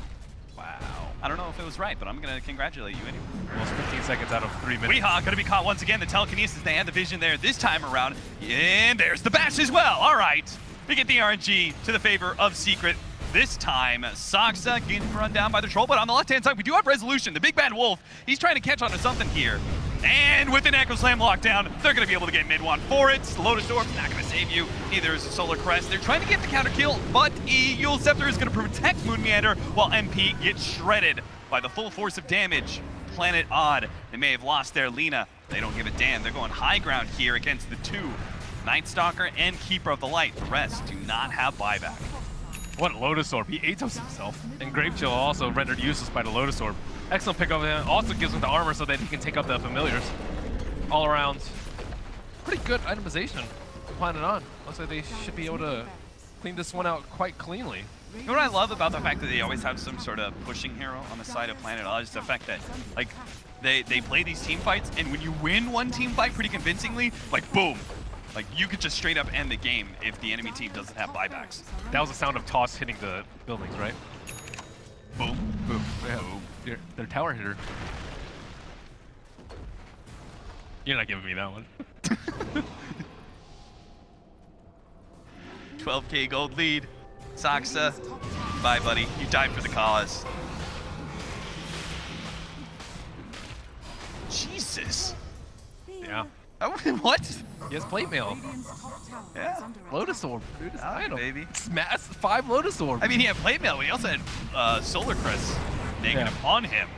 S7: Wow. I don't know if it was right, but I'm going to congratulate you anyway.
S8: Almost 15 seconds out of 3 minutes.
S7: Weehaw going to be caught once again. The telekinesis, they had the vision there this time around. And there's the bash as well. All right. We get the RNG to the favor of Secret. This time, Saksa getting run down by the troll, but on the left-hand side, we do have Resolution. The big bad wolf, he's trying to catch on to something here. And with an Echo Slam lockdown, they're going to be able to get mid one for it. Lotus Orb, not going to save you. Neither is a Solar Crest. They're trying to get the counter kill, but Eul Scepter is going to protect Moon Meander while MP gets shredded by the full force of damage. Planet Odd, they may have lost their Lina. They don't give a damn. They're going high ground here against the two. Night Stalker and Keeper of the Light. The rest do not have buyback.
S8: What Lotus Orb? He Atos himself. And Grave Chill also rendered useless by the Lotus Orb. Excellent pick of him. Also gives him the armor so that he can take out the familiars. All around, pretty good itemization. Planet On. Looks like they should be able to clean this one out quite cleanly.
S7: You know what I love about the fact that they always have some sort of pushing hero on the side of Planet Odd is the fact that, like, they play these team fights, and when you win one team fight pretty convincingly, like, boom. Like, you could just straight up end the game if the enemy team doesn't have buybacks.
S8: That was the sound of Toss hitting the buildings, right?
S7: Boom.
S8: Boom. Yeah.
S7: Boom.
S8: Their tower hitter. You're not giving me that one.
S7: 12K gold lead. Saksa, bye, buddy. You died for the cause. Jesus.
S8: Yeah.
S7: What?
S8: He has plate mail.
S7: Yeah.
S8: Lotus Orb, dude. It's item.
S7: Baby.
S8: Smash 5 Lotus Orb.
S7: I mean, he had plate mail, but he also had Solar Crest negative on him.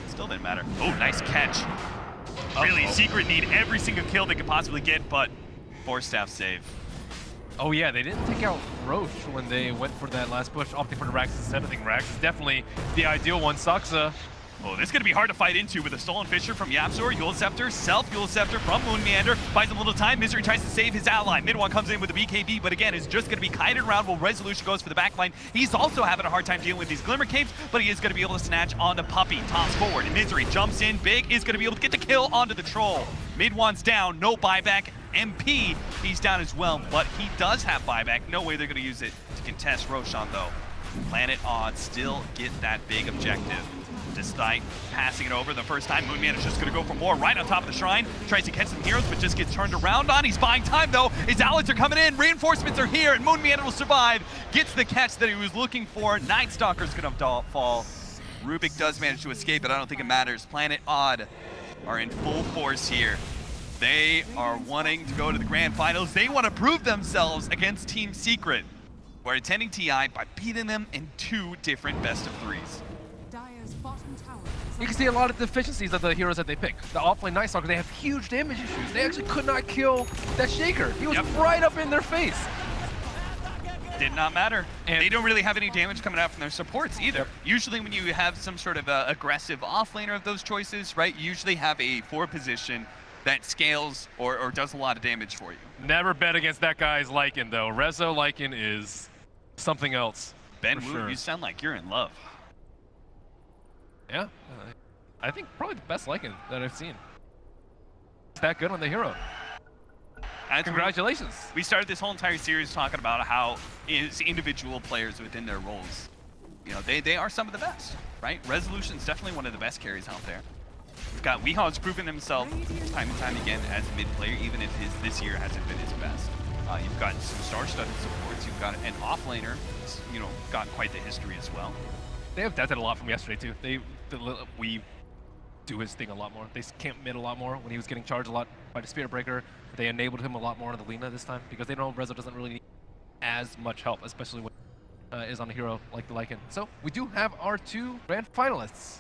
S7: Still didn't matter. Oh, nice catch. Really, Secret need every single kill they could possibly get, but 4-staff save.
S8: Oh yeah, they didn't take out Roche when they went for that last push, opting for the Rax instead. I think Rax is definitely the ideal one. Saksa.
S7: Oh, this is going to be hard to fight into with a Stolen Fisher from Yapzor, Eul Scepter, Self-Eul Scepter from Moon Meander, buys him a little time, Misery tries to save his ally, Mid one comes in with the BKB, but again, is just going to be kited around while Resolution goes for the backline. He's also having a hard time dealing with these Glimmer Capes, but he is going to be able to snatch onto Puppy, toss forward, and Misery jumps in big, is going to be able to get the kill onto the Troll. Mid one's down, no buyback, MP, he's down as well, but he does have buyback, no way they're going to use it to contest Roshan though. Planet Odd still get that big objective. Despite passing it over the first time, Moon Man is just going to go for more right on top of the shrine. Tries to catch some heroes, but just gets turned around on. He's buying time, though. His allies are coming in. Reinforcements are here, and Moon Man will survive. Gets the catch that he was looking for. Night Stalker's going to fall. Rubik does manage to escape, but I don't think it matters. Planet Odd are in full force here. They are wanting to go to the grand finals. They want to prove themselves against Team Secret. We're attending TI by beating them in 2 different best-of-3s.
S3: Dire's bottom tower is
S8: You can see a lot of deficiencies of the heroes that they pick. The offlane Night Stalker, they have huge damage issues. They actually could not kill that Shaker. He was right up in their face.
S7: Did not matter.
S8: And
S7: they don't really have any damage coming out from their supports either. Usually when you have some sort of aggressive offlaner of those choices, right, you usually have a 4 position that scales or does a lot of damage for you.
S8: Never bet against that guy's Lycan, though. Rezo Lycan is something else.
S7: Ben
S8: for
S7: Wu,
S8: sure.
S7: you sound like you're in love.
S8: Yeah, I think probably the best Lycan that I've seen. It's that good on the hero. Congratulations.
S7: We started this whole entire series talking about how individual players within their roles, you know, they are some of the best, right? Resolution's definitely one of the best carries out there. We've got Weehaw's proven himself time and time again as a mid player, even if this year hasn't been his best. You've got some star-studded supports. You've got an offlaner, you know, got quite the history as well.
S8: They have deathed a lot from yesterday too. We do his thing a lot more. They camp mid a lot more when he was getting charged a lot by the Spirit Breaker. They enabled him a lot more on the Lina this time because they know Rezo doesn't really need as much help, especially when is on a hero like the Lycan. So we do have our 2 grand finalists.